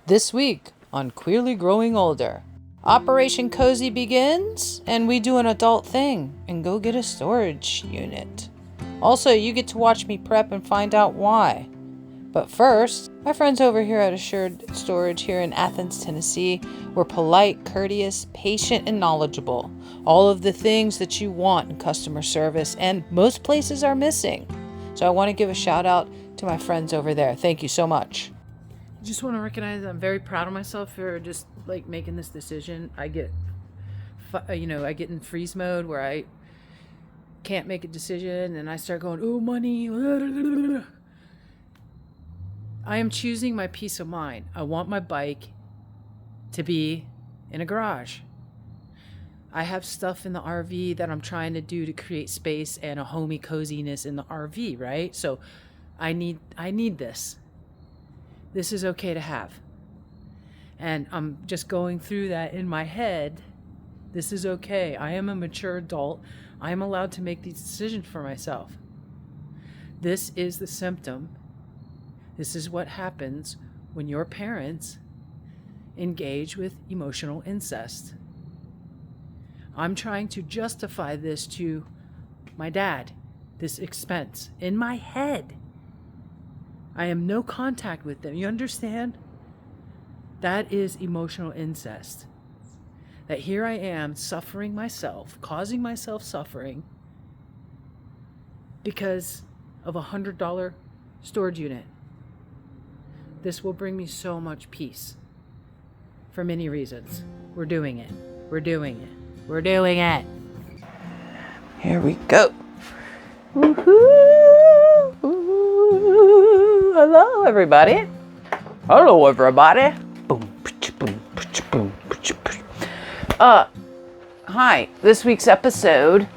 This week on Queerly Growing Older, Operation Cozy begins, and we do an adult thing and go get a storage unit. Also, you get to watch me prep and find out why. But first, my friends over here at Assured Storage here in Athens, Tennessee, were polite, courteous, patient, and knowledgeable. All of the things that you want in customer service, and most places are missing. So I want to give a shout out to my friends over there. Thank you so much. I just want to recognize I'm very proud of myself for just like making this decision. I get in freeze mode where I can't make a decision and I start going, oh, money. I am choosing my peace of mind. I want my bike to be in a garage. I have stuff in the RV that I'm trying to do to create space and a homey coziness in the RV, right? So I need this. This is okay to have. And I'm just going through that in my head. This is okay. I am a mature adult. I am allowed to make these decisions for myself. This is the symptom. This is what happens when your parents engage with emotional incest. I'm trying to justify this to my dad, this expense in my head. I am no contact with them. You understand? That is emotional incest. That here I am suffering myself, causing myself suffering because of a $100 storage unit. This will bring me so much peace for many reasons. We're doing it. We're doing it. We're doing it. Here we go. Woohoo! Woo-hoo. Hello, everybody. Hello, everybody. Boom, boom, boom, boom. Hi. This week's episode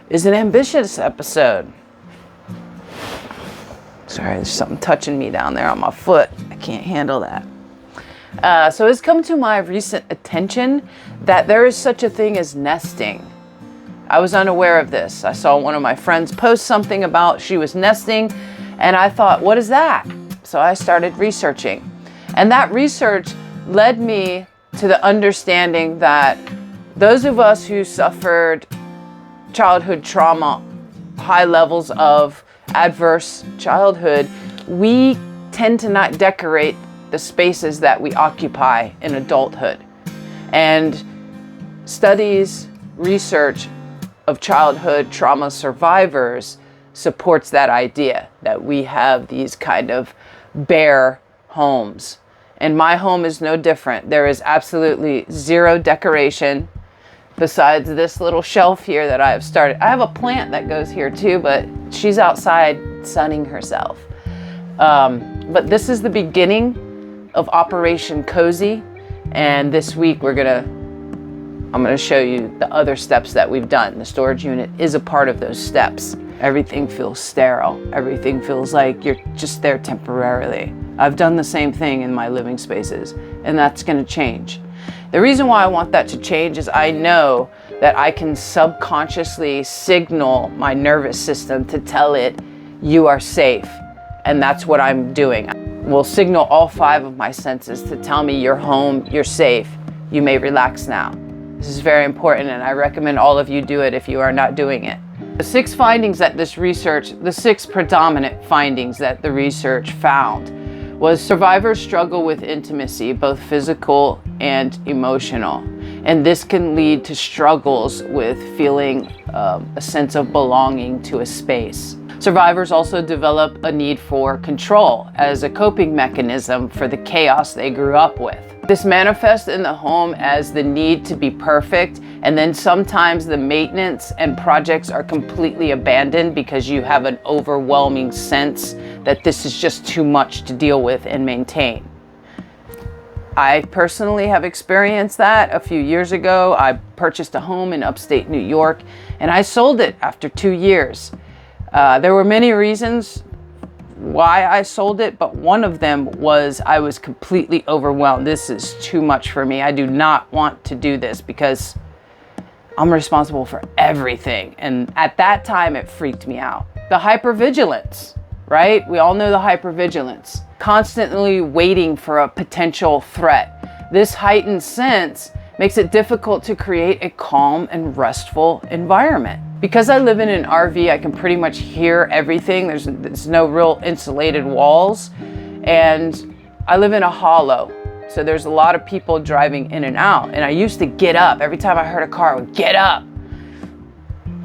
is an ambitious episode. Sorry, there's something touching me down there on my foot. I can't handle that. So it's come to my recent attention that there is such a thing as nesting. I was unaware of this. I saw one of my friends post something about she was nesting, and I thought, what is that? So I started researching. And that research led me to the understanding that those of us who suffered childhood trauma, high levels of adverse childhood, we tend to not decorate the spaces that we occupy in adulthood. And studies, research of childhood trauma survivors supports that idea that we have these kind of bare homes. And my home is no different. There is absolutely zero decoration besides this little shelf here that I have started. I have a plant that goes here too, but she's outside sunning herself. But this is the beginning of Operation Cozy. And this week I'm gonna show you the other steps that we've done. The storage unit is a part of those steps. Everything feels sterile. Everything feels like you're just there temporarily. I've done the same thing in my living spaces, and that's gonna change. The reason why I want that to change is I know that I can subconsciously signal my nervous system to tell it, you are safe. And that's what I'm doing. We'll signal all 5 of my senses to tell me you're home, you're safe, you may relax now. This is very important, and I recommend all of you do it if you are not doing it. The 6 predominant findings that the research found was survivors struggle with intimacy, both physical and emotional. And this can lead to struggles with feeling a sense of belonging to a space. Survivors also develop a need for control as a coping mechanism for the chaos they grew up with. This manifests in the home as the need to be perfect, and then sometimes the maintenance and projects are completely abandoned because you have an overwhelming sense that this is just too much to deal with and maintain. I personally have experienced that. A few years ago, I purchased a home in upstate New York, and I sold it after 2 years. There were many reasons why I sold it, but one of them was I was completely overwhelmed. This is too much for me. I do not want to do this because I'm responsible for everything. And at that time, it freaked me out. The hypervigilance right? We all know the hypervigilance, constantly waiting for a potential threat. This heightened sense makes it difficult to create a calm and restful environment. Because I live in an RV, I can pretty much hear everything. There's no real insulated walls, and I live in a hollow. So there's a lot of people driving in and out. And I used to get up. Every time I heard a car, I would get up.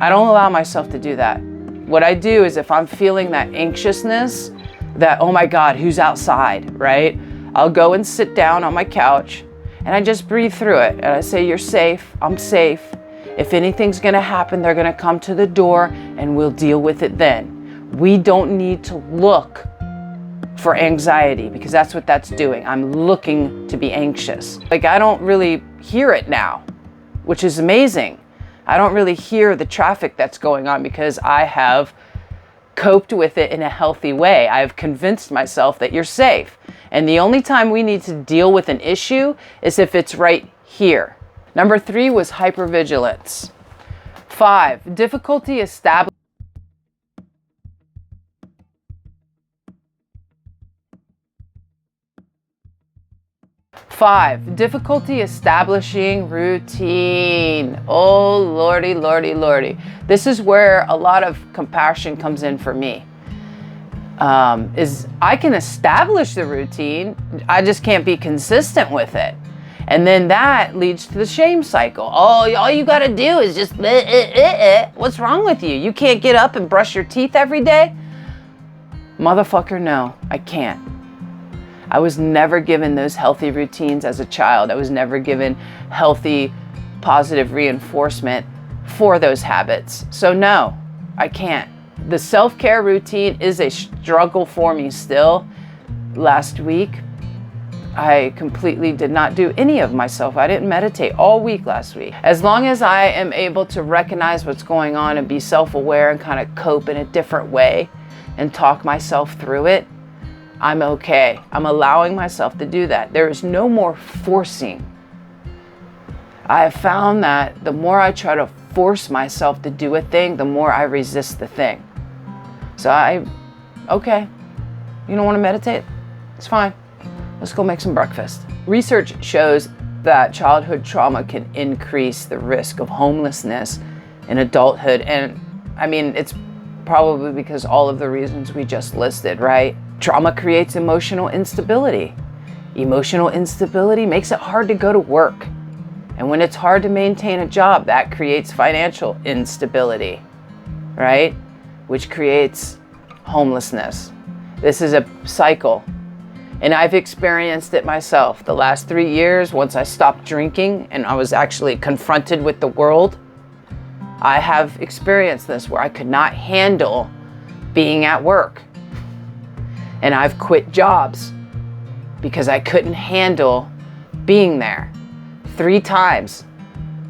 I don't allow myself to do that. What I do is if I'm feeling that anxiousness, that, oh my God, who's outside, right? I'll go and sit down on my couch and I just breathe through it. And I say, you're safe, I'm safe. If anything's gonna happen, they're gonna come to the door and we'll deal with it then. We don't need to look for anxiety, because that's what that's doing. I'm looking to be anxious. Like, I don't really hear it now, which is amazing. I don't really hear the traffic that's going on because I have coped with it in a healthy way. I've convinced myself that you're safe. And the only time we need to deal with an issue is if it's right here. Number 3 was hypervigilance. 5, difficulty establishing. 5, difficulty establishing routine. Oh, Lordy, Lordy, Lordy. This is where a lot of compassion comes in for me. Is I can establish the routine, I just can't be consistent with it. And then that leads to the shame cycle. Oh, all you gotta do is just, what's wrong with you? You can't get up and brush your teeth every day? Motherfucker, no, I can't. I was never given those healthy routines as a child. I was never given healthy, positive reinforcement for those habits. So no, I can't. The self-care routine is a struggle for me still. Last week, I completely did not do any of myself. I didn't meditate all week last week. As long as I am able to recognize what's going on and be self-aware and kind of cope in a different way and talk myself through it, I'm okay. I'm allowing myself to do that. There is no more forcing. I have found that the more I try to force myself to do a thing, the more I resist the thing. So okay, you don't want to meditate? It's fine. Let's go make some breakfast. Research shows that childhood trauma can increase the risk of homelessness in adulthood. And I mean, it's probably because all of the reasons we just listed, right? Trauma creates emotional instability. Emotional instability makes it hard to go to work. And when it's hard to maintain a job, that creates financial instability, right? Which creates homelessness. This is a cycle. And I've experienced it myself. The last 3 years, once I stopped drinking and I was actually confronted with the world, I have experienced this where I could not handle being at work. And I've quit jobs because I couldn't handle being there. 3 times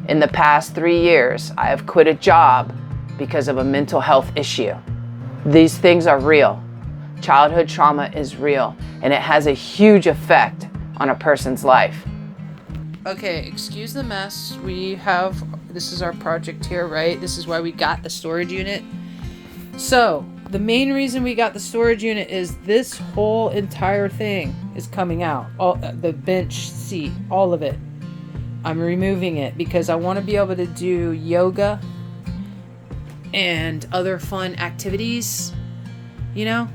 in the past 3 years, I have quit a job because of a mental health issue. These things are real. Childhood trauma is real, and it has a huge effect on a person's life. Okay, excuse the mess. This is our project here, right? This is why we got the storage unit. So, the main reason we got the storage unit is this whole entire thing is coming out. All the bench seat, all of it. I'm removing it because I want to be able to do yoga and other fun activities, you know?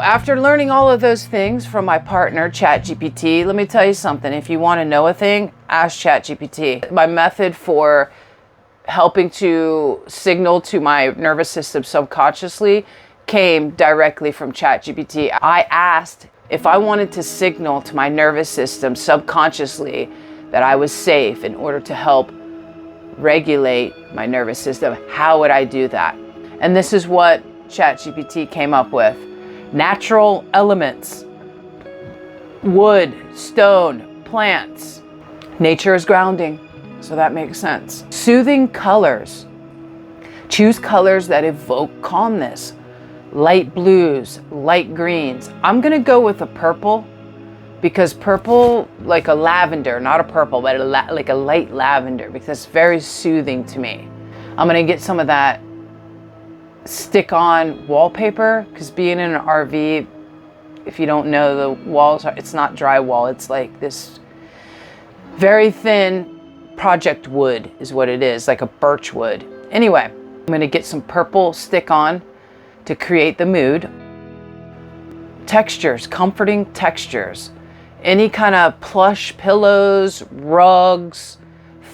After learning all of those things from my partner, ChatGPT, let me tell you something. If you want to know a thing, ask ChatGPT. My method for helping to signal to my nervous system subconsciously came directly from ChatGPT. I asked if I wanted to signal to my nervous system subconsciously that I was safe in order to help regulate my nervous system, how would I do that? And this is what ChatGPT came up with. Natural elements, wood, stone, plants. Nature is grounding. So that makes sense. Soothing colors. Choose colors that evoke calmness. Light blues, light greens. I'm gonna go with a purple because purple, like a lavender, not a purple, but like a light lavender, because it's very soothing to me. I'm gonna get some of that stick on wallpaper, because being in an RV, if you don't know, the walls are, it's not drywall, it's like this very thin project wood is what it is, like a birch wood. Anyway, I'm gonna get some purple stick on to create the mood. Textures, comforting textures. Any kind of plush pillows, rugs,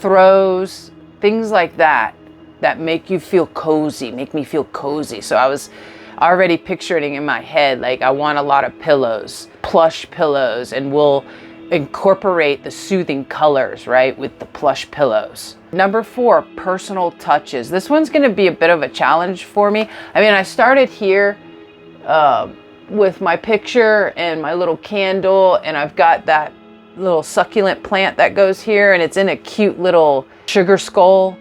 throws, things like that make you feel cozy, make me feel cozy. So I was already picturing in my head, like I want a lot of pillows, plush pillows, and we'll incorporate the soothing colors, right, with the plush pillows. Number 4, personal touches. This one's gonna be a bit of a challenge for me. I mean, I started here with my picture and my little candle, and I've got that little succulent plant that goes here, and it's in a cute little sugar skull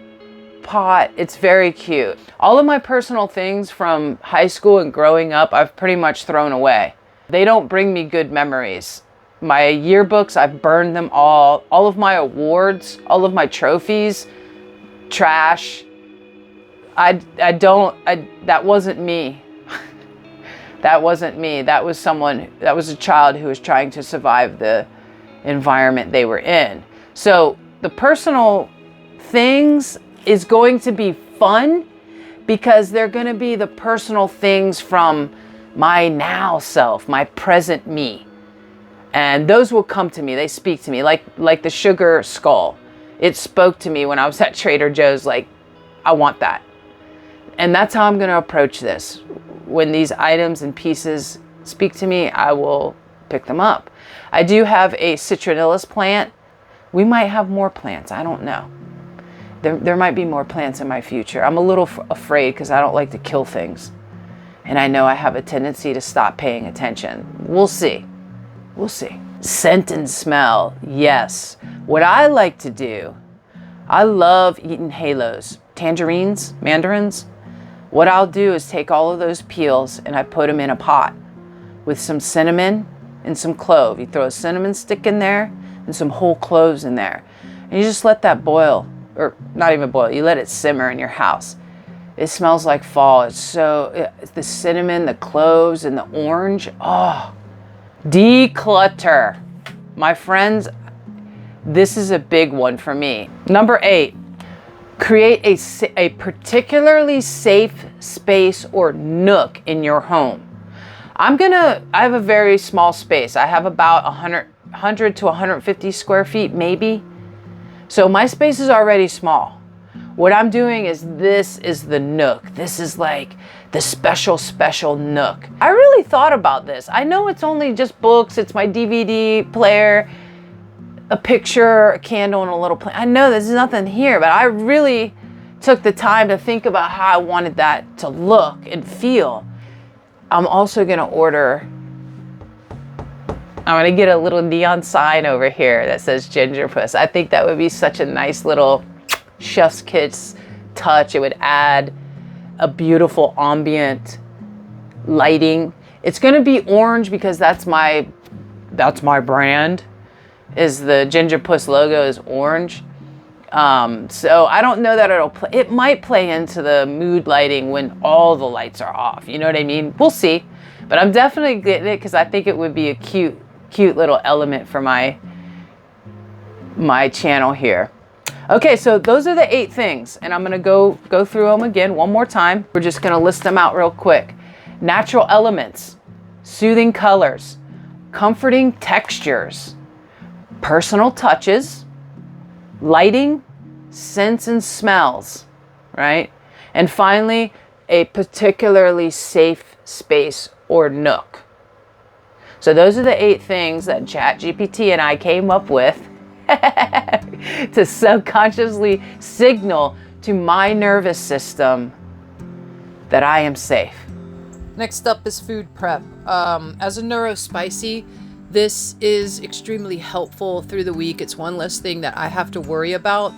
pot. It's very cute. All of my personal things from high school and growing up, I've pretty much thrown away. They don't bring me good memories. My yearbooks, I've burned them all. All of my awards, all of my trophies, trash. That wasn't me. That wasn't me. That was a child who was trying to survive the environment they were in. So the personal things is going to be fun because they're going to be the personal things from my now self, my present me. And those will come to me. They speak to me like the sugar skull. It spoke to me when I was at Trader Joe's, like, I want that. And that's how I'm going to approach this. When these items and pieces speak to me, I will pick them up. I do have a citronellus plant. We might have more plants. I don't know. There might be more plants in my future. I'm a little afraid because I don't like to kill things. And I know I have a tendency to stop paying attention. We'll see. We'll see. Scent and smell. Yes. What I like to do, I love eating halos. Tangerines, mandarins. What I'll do is take all of those peels and I put them in a pot with some cinnamon and some clove. You throw a cinnamon stick in there and some whole cloves in there. And you just let that boil, or not even boil, you let it simmer in your house. It smells like fall. It's the cinnamon, the cloves, and the orange. Oh, declutter. My friends, this is a big one for me. Number 8, create a particularly safe space or nook in your home. I have a very small space. I have about 100 to 150 square feet, maybe. So my space is already small. What I'm doing is, this is the nook. This is like the special nook. I really thought about this. I know it's only just books. It's my DVD player, a picture, a candle, and a little plant. I know there's nothing here, but I really took the time to think about how I wanted that to look and feel. I'm also gonna get a little neon sign over here that says Ginger Puss. I think that would be such a nice little chef's kiss touch. It would add a beautiful ambient lighting. It's gonna be orange because that's my brand. Is the Ginger Puss logo is orange. So I don't know that it might play into the mood lighting when all the lights are off. You know what I mean? We'll see. But I'm definitely getting it because I think it would be a cute little element for my channel here. Okay, so those are the 8 things, and I'm gonna go through them again one more time. We're just gonna list them out real quick. Natural elements, soothing colors, comforting textures, personal touches, lighting, scents and smells, right? And finally, a particularly safe space or nook. So those are the 8 things that ChatGPT and I came up with to subconsciously signal to my nervous system that I am safe. Next up is food prep. As a neurospicy, this is extremely helpful through the week. It's one less thing that I have to worry about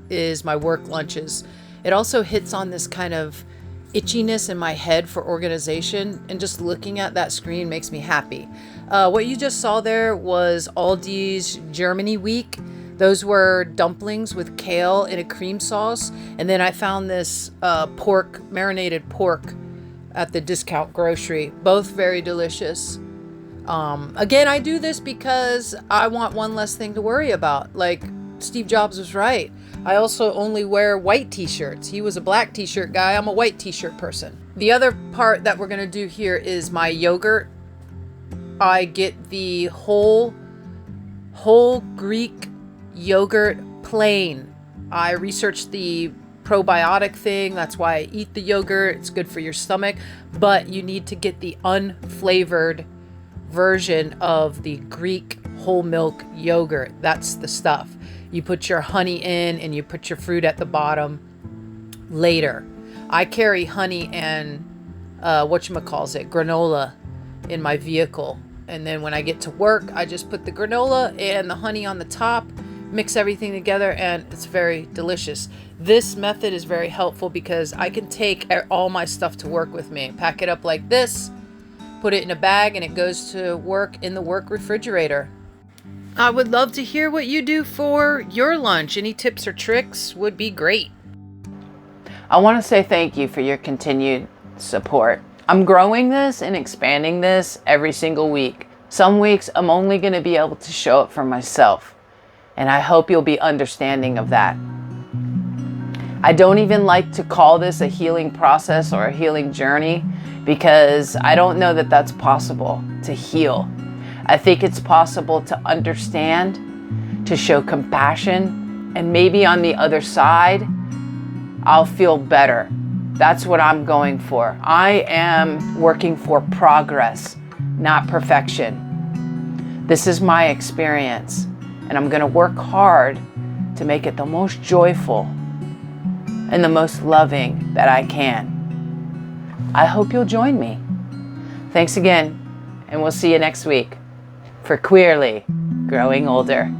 is my work lunches. It also hits on this kind of itchiness in my head for organization, and just looking at that screen makes me happy. What you just saw there was Aldi's Germany week. Those were dumplings with kale in a cream sauce. And then I found this marinated pork at the discount grocery. Both very delicious. Again, I do this because I want one less thing to worry about. Like Steve Jobs was right. I also only wear white t-shirts. He was a black t-shirt guy. I'm a white t-shirt person. The other part that we're going to do here is my yogurt. I get the whole Greek yogurt plain. I researched the probiotic thing. That's why I eat the yogurt. It's good for your stomach, but you need to get the unflavored version of the Greek whole milk yogurt. That's the stuff. You put your honey in and you put your fruit at the bottom later. I carry honey and granola in my vehicle. And then when I get to work, I just put the granola and the honey on the top, mix everything together, and it's very delicious. This method is very helpful because I can take all my stuff to work with me. Pack it up like this, put it in a bag, and it goes to work in the work refrigerator. I would love to hear what you do for your lunch. Any tips or tricks would be great. I want to say thank you for your continued support. I'm growing this and expanding this every single week. Some weeks I'm only going to be able to show it for myself, and I hope you'll be understanding of that. I don't even like to call this a healing process or a healing journey because I don't know that that's possible to heal. I think it's possible to understand, to show compassion, and maybe on the other side, I'll feel better. That's what I'm going for. I am working for progress, not perfection. This is my experience, and I'm going to work hard to make it the most joyful and the most loving that I can. I hope you'll join me. Thanks again, and we'll see you next week for Queerly Growing Older.